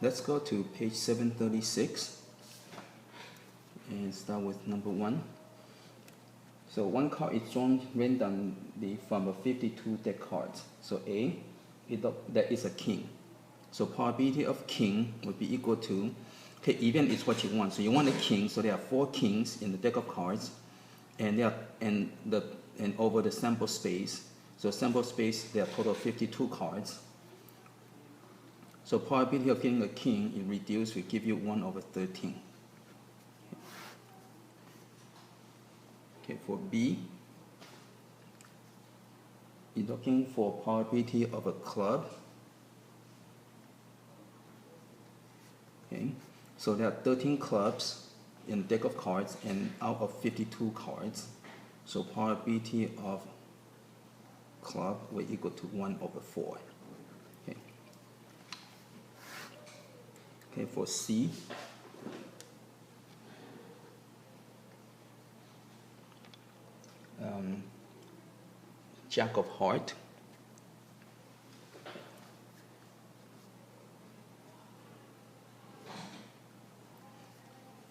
Let's go to page 736 and start with number 1. So one card is drawn randomly from a 52 deck cards. So A, that is a king. So probability of king would be equal to, okay, even is what you want. So you want a king, so there are 4 kings in the deck of cards, and over the sample space. So sample space, there are total 52 cards. So probability of getting a king is reduced, will give you 1 over 13. Okay, for B, you're looking for probability of a club. Okay, so there are 13 clubs in the deck of cards, and out of 52 cards, so probability of club will equal to 1 over 4. Okay. Okay, for C, Jack of heart.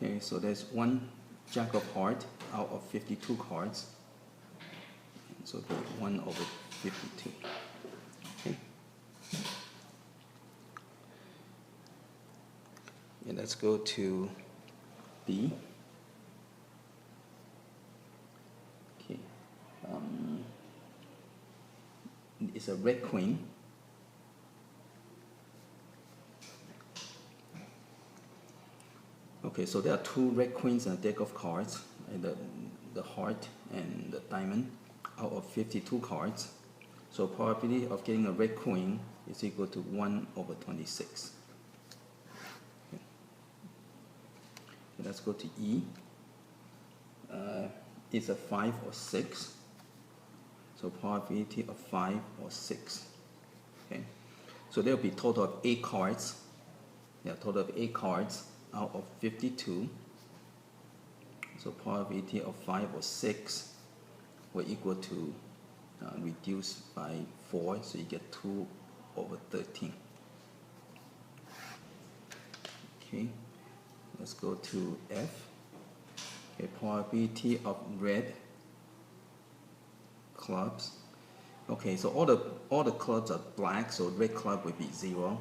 Okay, so there's 1 Jack of heart out of 52 cards. So 1 over 52. Okay. And let's go to B. Okay. It's a red queen. Okay, so there are 2 red queens in a deck of cards, the heart and the diamond, out of 52 cards. So probability of getting a red queen is equal to 1 over 26. Okay. Let's go to E. It's a 5 or 6. So probability of 5 or 6. Okay. So there will be total of 8 cards. Yeah, total of 8 cards out of 52. So probability of 5 or 6 will equal to reduced by 4, so you get 2 over 13. Okay, let's go to F. Okay, probability of red clubs. Okay, so all the clubs are black, so red club will be 0.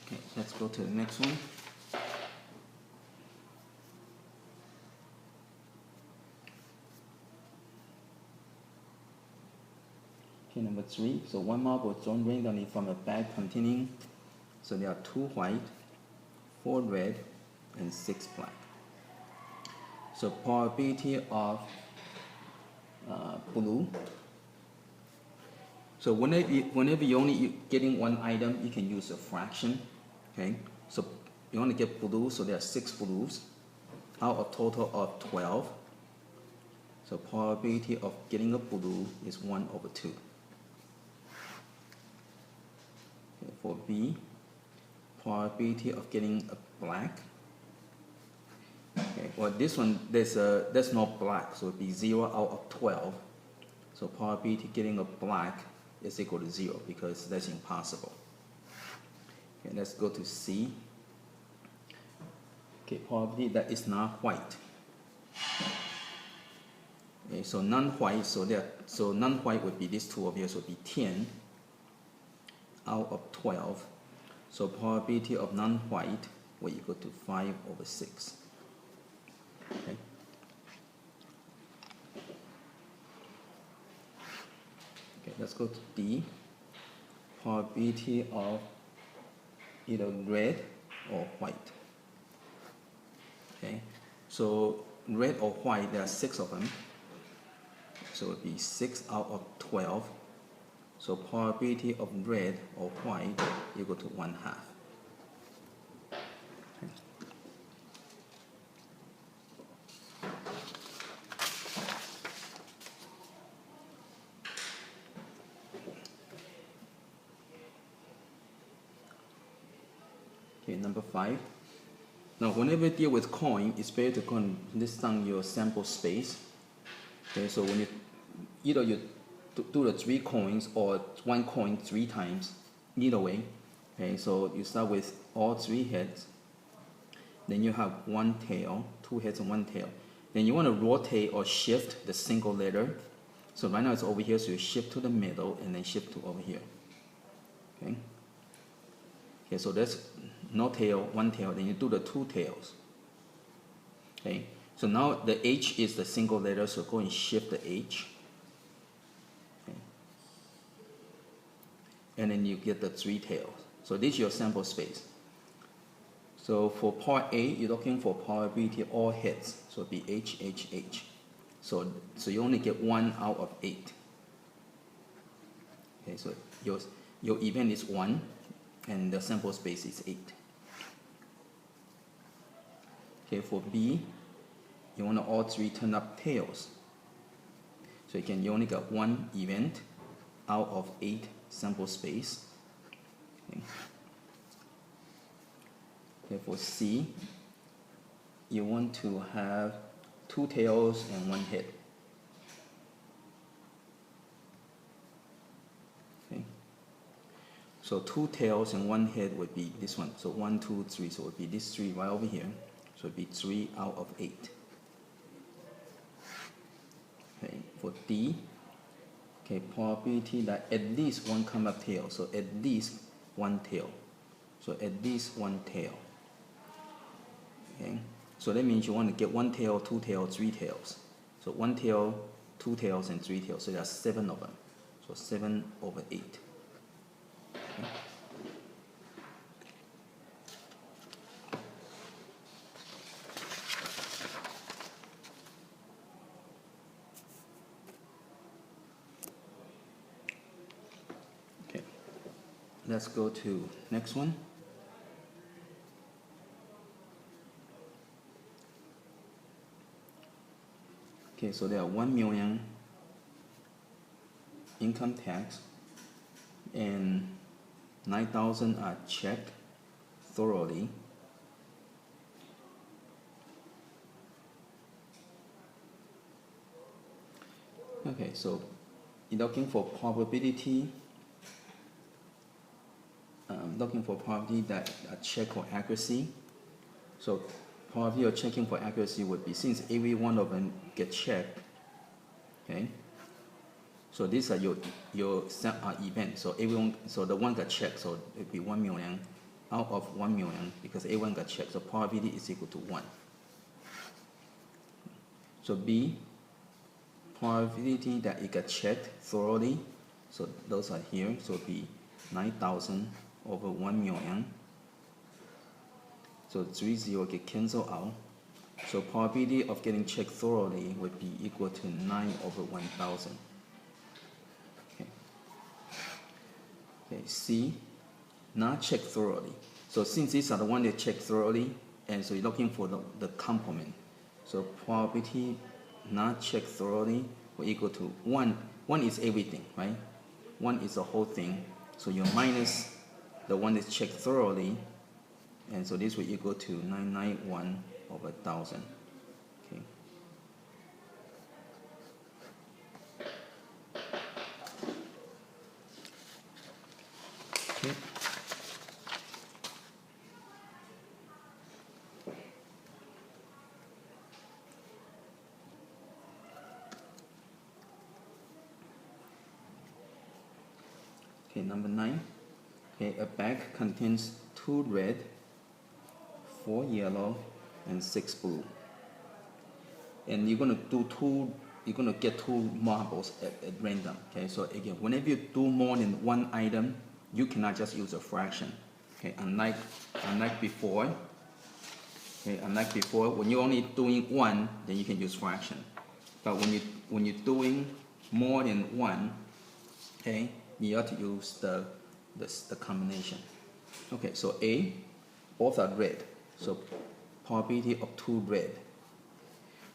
Okay, let's go to the next one. Okay, number 3. So one marble drawn randomly from a bag containing, so there are 2 white, 4 red, and 6 black. So probability of blue. So whenever you're only getting 1 item, you can use a fraction. Okay, so you want to get blue, so there are 6 blues out of total of 12. So probability of getting a blue is 1 over 2. Okay, for B, probability of getting a black. Okay, well this one there's no black, so it'd be 0 out of 12. So probability of getting a black is equal to 0 because that's impossible. Okay, let's go to C. Okay, probability that is not white. Okay, so non-white, so non-white would be these 2 over here, so it would be 10 out of 12. So probability of non-white will equal to 5 over 6. Okay. Okay, let's go to D. Probability of either red or white. Okay, so red or white, there are 6 of them. So it would be 6 out of 12. So probability of red or white equal to 1/2. Okay, number 5. Now, whenever you deal with coin, it's better to list down your sample space. Okay, so when you either you do the 3 coins or 1 coin 3 times, either way. Okay, so you start with all 3 heads. Then you have 1 tail, 2 heads and 1 tail. Then you want to rotate or shift the single letter. So right now it's over here, so you shift to the middle and then shift to over here. Okay. Okay, so that's no tail, 1 tail. Then you do the 2 tails. Okay. So now the H is the single letter, so go and shift the H. Okay. And then you get the 3 tails. So this is your sample space. So for part A, you're looking for probability of all hits. So it'll be H, H, H. So you only get 1 out of 8. Okay, so your event is 1, and the sample space is 8. Okay, for B, you want all 3 turn up tails. So you only got 1 event out of 8 sample space. Okay. Okay, for C, you want to have 2 tails and 1 head. Okay. So 2 tails and 1 head would be this one. So 1, 2, 3. So it would be this 3 right over here. So it would be 3 out of 8. Okay. For D, okay, probability that at least 1 come up tail. So at least 1 tail. So at least 1 tail. Okay. So that means you want to get 1 tail, 2 tails, 3 tails. So 1 tail, 2 tails, and 3 tails. So there are 7 of them. So 7 over 8. Okay. Okay. Let's go to next one. Okay, so there are 1 million income tax and 9,000 are checked thoroughly. Okay, so you're looking for probability. That a check for accuracy. So probability of checking for accuracy would be, since every one of them get checked, okay, so these are your events. So the one got checked, so it would be 1 million out of 1 million because everyone got checked. So probability is equal to 1. So B, probability that it got checked thoroughly. So those are here. So it would be 9,000 over 1 million. So 3 0 get cancelled out. So probability of getting checked thoroughly would be equal to 9 over 1,000. Okay. Okay, C, not checked thoroughly. So since these are the ones that checked thoroughly, and so you're looking for the complement. So probability not checked thoroughly will equal to 1. 1 is everything, right? 1 is the whole thing. So you minus the one that's checked thoroughly, and so this will equal to 991 over 1,000. Okay. Okay. Okay, number 9. Okay, a bag contains 2 red, 4 yellow, and 6 blue. And you're gonna get 2 marbles at random. Okay, so again, whenever you do more than 1 item, you cannot just use a fraction. Okay, unlike before. Okay, unlike before, when you're only doing 1, then you can use fraction. But when you're doing more than 1, okay, you have to use the combination. Okay, so A, both are red. So probability of 2 red.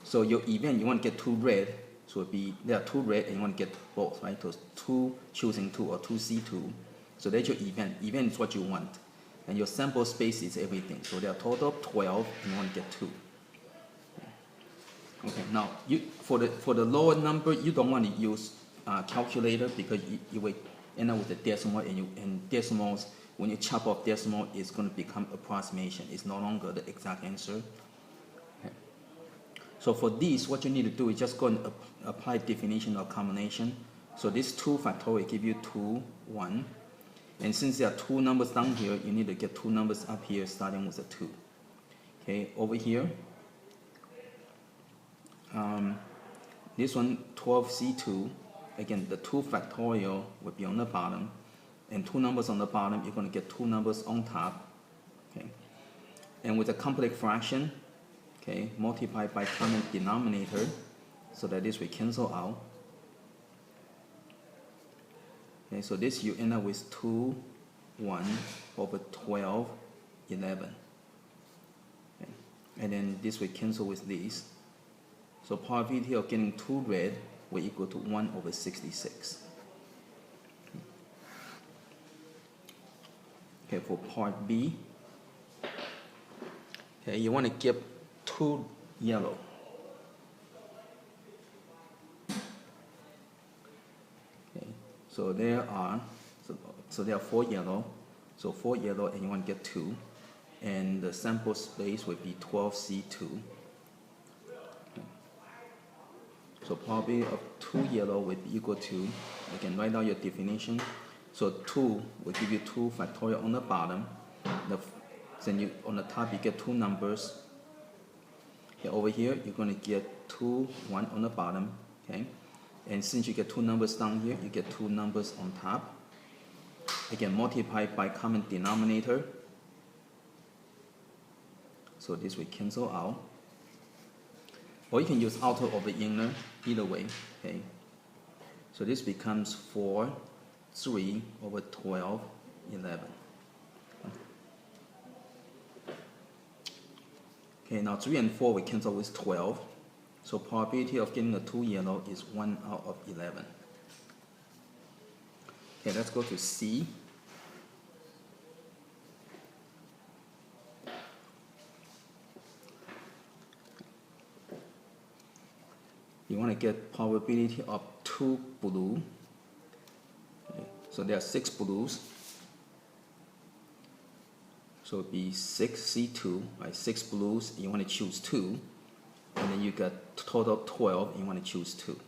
So your event, you want to get 2 red. So there are 2 red and you want to get both, right? So 2 choosing 2 or 2C2. So that's your event. Event is what you want. and your sample space is everything. So there are total 12, and you want to get 2. Okay, now for the lower number, you don't want to use calculator because you will end up with a decimal, and decimals, when you chop off decimal, it's going to become approximation. It's no longer the exact answer. Okay. So for this, what you need to do is just go and apply definition or combination. So this 2 factorial give you 2, 1. And since there are 2 numbers down here, you need to get 2 numbers up here starting with a 2. Okay, over here, this one 12C2, again the 2 factorial will be on the bottom, and 2 numbers on the bottom, you're going to get 2 numbers on top. Okay, and with a complex fraction, okay, multiplied by common denominator, so that this will cancel out. Okay, so this you end up with 2, 1 over 12, 11. Okay, and then this will cancel with this. So probability of getting 2 red will equal to 1 over 66. Okay, for part B, okay, you want to get 2 yellow. Okay, so there are 4 yellow. So 4 yellow, and you want to get 2, and the sample space would be 12C2. So probability of 2 yellow would be equal to, again, write down your definition. So 2 will give you 2 factorial on the bottom. Then on the top you get 2 numbers. Okay, over here you're going to get 2, 1 on the bottom. Okay, and since you get 2 numbers down here, you get 2 numbers on top. Again, multiplied by common denominator. So this will cancel out. Or you can use outer over inner, either way. Okay, so this becomes 4, 3 over 12, 11. Okay, now 3 and 4 we cancel with 12. So probability of getting a 2 yellow is 1 out of 11. Okay, let's go to C. You want to get probability of 2 blue. Okay, so there are 6 blues. So it would be 6C2, right? 6 blues, you want to choose 2. And then you got total 12, you want to choose 2.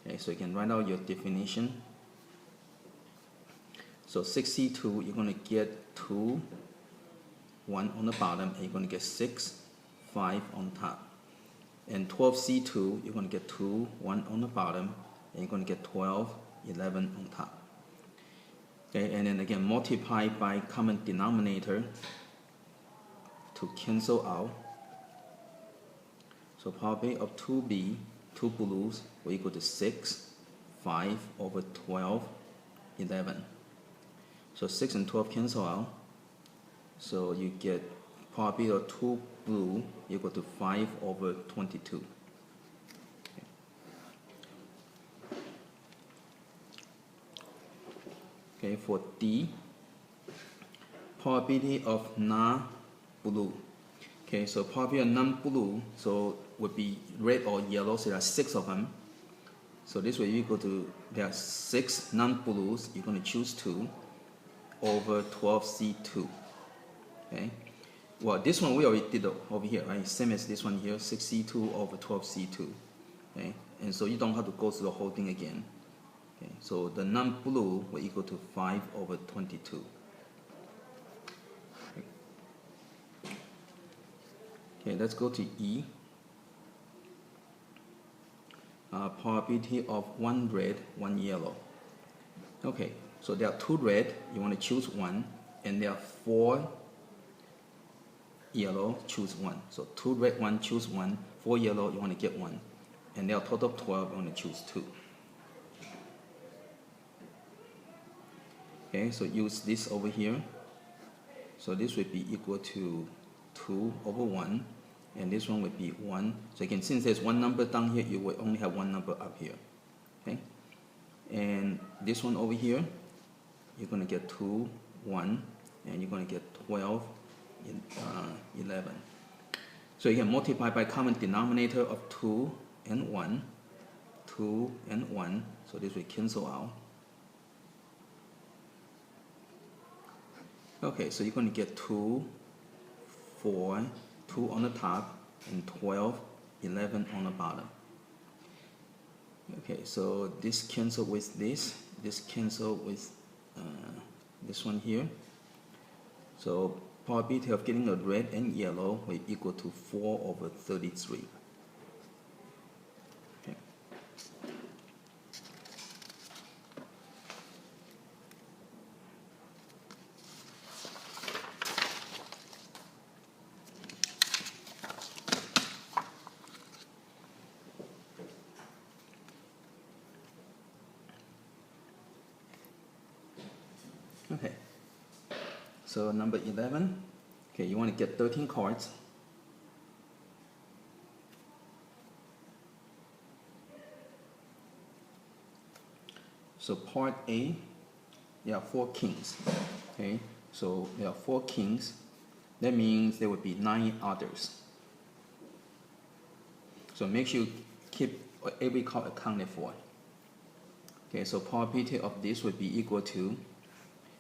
Okay, so you can write out your definition. So 6C2, you're going to get 2, 1 on the bottom, and you're going to get 6, 5 on top. And 12C2, you're going to get 2, 1 on the bottom, and you're going to get 12, 11 on top. Okay, and then again, multiply by common denominator to cancel out. So probability of 2B, 2 blues, will equal to 6, 5 over 12, 11. So 6 and 12 cancel out. So you get probability of 2 blue equal to 5 over 22. Okay, for D, probability of non-blue. Okay, so probability of non-blue, so would be red or yellow, so there are 6 of them. So this will equal to, there are 6 non-blues, you're going to choose 2 over 12C2. Okay, well this one we already did over here, right? Same as this one here, 6C2 over 12C2. Okay, and so you don't have to go through the whole thing again. Okay, so the non-blue will equal to 5 over 22. Okay, let's go to E. Probability of 1 red, 1 yellow. Okay, so there are 2 red, you want to choose 1, and there are 4 yellow, choose 1. So 2 red, 1, choose 1, 4 yellow, you want to get 1, and there are total 12, you want to choose 2. Okay, so use this over here. So this would be equal to 2 over 1, and this one would be 1. So again, since there's 1 number down here, you will only have 1 number up here. Okay, and this one over here, you're going to get 2, 1, and you're going to get 12, 11. So you can multiply by common denominator of 2 and 1, 2 and 1, so this will cancel out. Okay, so you're going to get 2, 4, 2 on the top, and 12, 11 on the bottom. Okay, so this cancel with this cancel with this one here. So probability of getting a red and yellow will equal to 4 over 33. Okay. Okay, so number 11, okay, you want to get 13 cards. So part A, there are 4 kings, okay, so there are 4 kings, that means there would be 9 others. So make sure you keep every card accounted for. Okay, so probability of this would be equal to,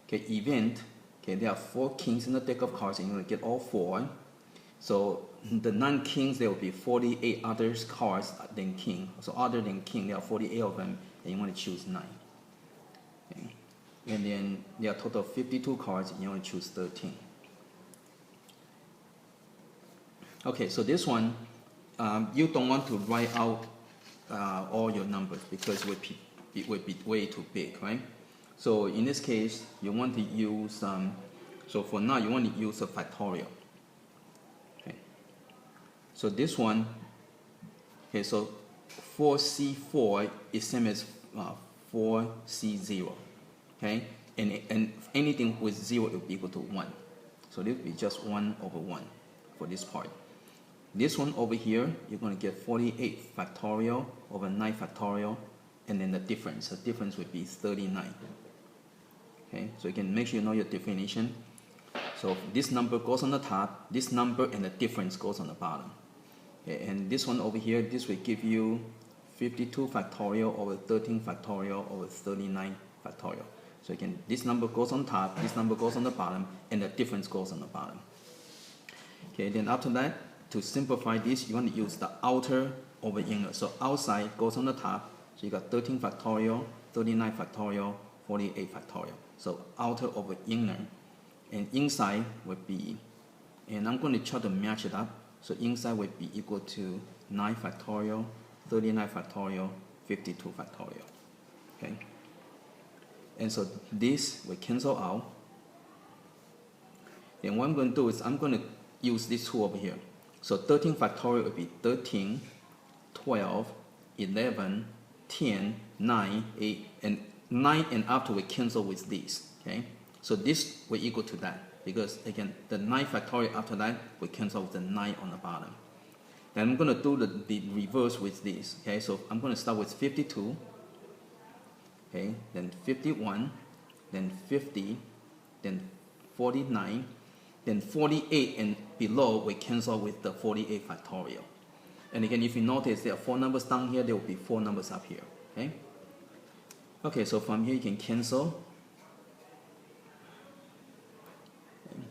okay, event, okay, there are 4 kings in the deck of cards and you're going to get all 4. So the non-kings, there will be 48 other cards than king. So other than king, there are 48 of them and you want to choose 9. Okay. And then there are total of 52 cards and you want to choose 13. Okay, so this one, you don't want to write out all your numbers because it would be way too big, right? So in this case, you want to use, so for now you want to use a factorial. Okay. So this one, okay, so 4C4 is same as 4C0, okay? And anything with 0 will be equal to 1. So this will be just 1 over 1 for this part. This one over here, you're going to get 48 factorial over 9 factorial, and then the difference would be 39. Okay, so you can make sure you know your definition. So this number goes on the top, this number and the difference goes on the bottom. Okay, and this one over here, this will give you 52 factorial over 13 factorial over 39 factorial. So again, this number goes on top, this number goes on the bottom, and the difference goes on the bottom. Okay, then after that, to simplify this, you want to use the outer over inner. So outside goes on the top, so you got 13 factorial, 39 factorial, 48 factorial. So outer over inner, and inside would be, and I'm going to try to match it up. So inside would be equal to 9 factorial, 39 factorial, 52 factorial. Okay, and so this will cancel out. And what I'm going to do is I'm going to use this two over here. So 13 factorial would be 13, 12, 11, 10, 9, 8, and 9 and after we cancel with this, okay? So this will equal to that, because again, the 9 factorial after that will cancel with the 9 on the bottom. Then I'm going to do the reverse with this, okay? So I'm going to start with 52, okay? Then 51, then 50, then 49, then 48 and below we cancel with the 48 factorial. And again, if you notice there are 4 numbers down here, there will be 4 numbers up here, okay? Okay, so from here you can cancel. Okay.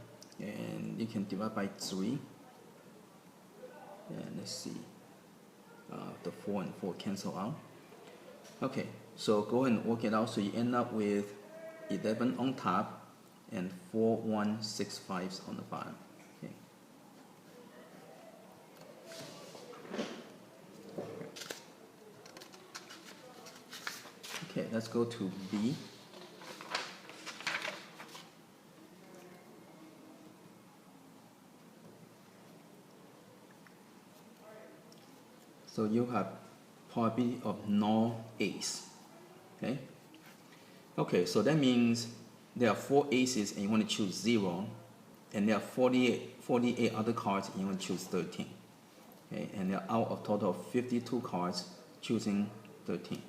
And you can divide by 3. And let's see, the 4 and 4 cancel out. Okay, so go ahead and work it out. So you end up with 11 on top and 4, 1, 6, 5s on the bottom. Okay. Okay, let's go to B. So you have probability of no ace. Okay. Okay, so that means there are 4 aces and you want to choose 0, and there are 48 other cards and you want to choose 13. Okay, and they're out of total of 52 cards, choosing 13.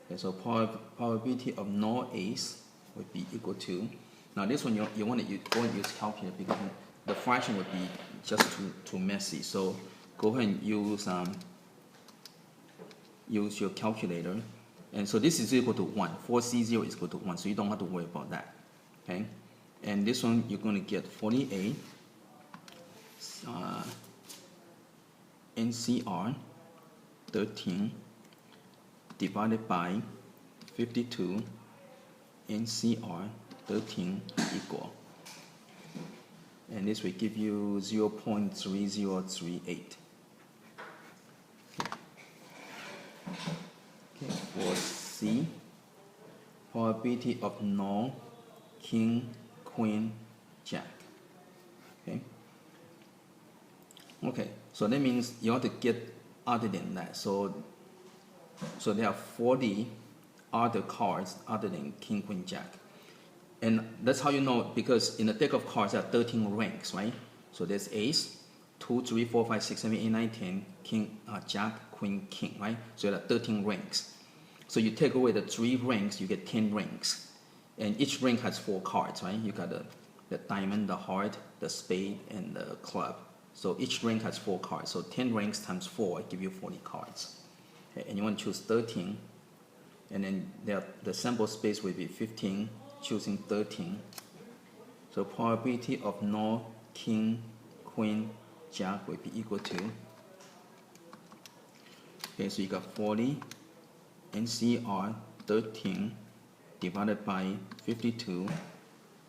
Okay, so probability of no ace would be equal to, Now this one you want to go and use calculator because the fraction would be just too messy. So go ahead and use your calculator. And so this is equal to 1. 4C0 is equal to 1, so you don't have to worry about that. Okay? And this one you're going to get 48 NCR 13 divided by 52 NCR 13 equal. And this will give you 0.3038. Okay, for C, probability of no, king, queen, jack. Okay, so that means you have to get other than that. So there are 40 other cards other than king, queen, jack. And that's how you know, because in the deck of cards there are 13 ranks, right? So there's ace, 2, 3, 4, 5, 6, 7, 8, 9, 10, king, jack, queen, king, right? So there are 13 ranks. So you take away the 3 ranks, you get 10 ranks. And each rank has 4 cards, right? You got the diamond, the heart, the spade, and the club. So each rank has 4 cards. So 10 ranks times 4 give you 40 cards. Okay, and you want to choose 13. And then the sample space will be 15, choosing 13. So probability of no, king, queen, jack will be equal to. Okay, so you got 40 NCR 13 divided by 52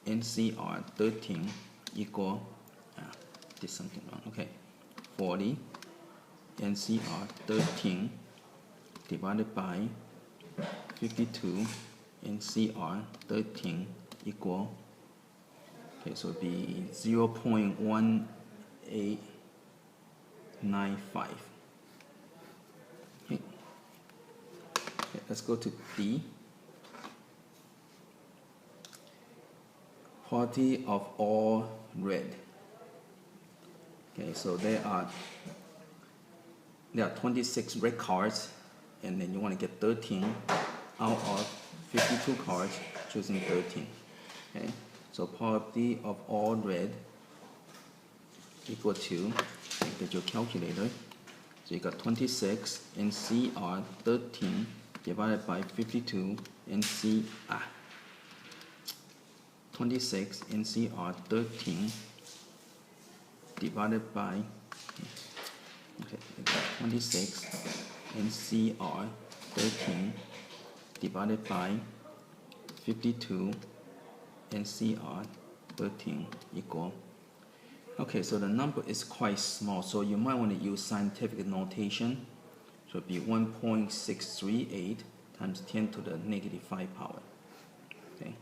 NCR 13 equal, did something wrong, okay, 40 NCR 13 divided by 52 NCR 13 equal, okay, so it'll be 0.1895. Okay, let's go to D. Party of all red. Okay, so there are 26 red cards, and then you want to get 13 out of 52 cards, choosing 13. Okay, so probability of all red equal to, get your calculator. So you got 26 NCR 13 divided by 52 NCR. 26 NCR 13 divided by, okay, 26 NCR 13 divided by 52 NCR 13 equal. Okay, so the number is quite small, so you might want to use scientific notation. So it would be 1.638 times 10 to the negative 5 power. Okay.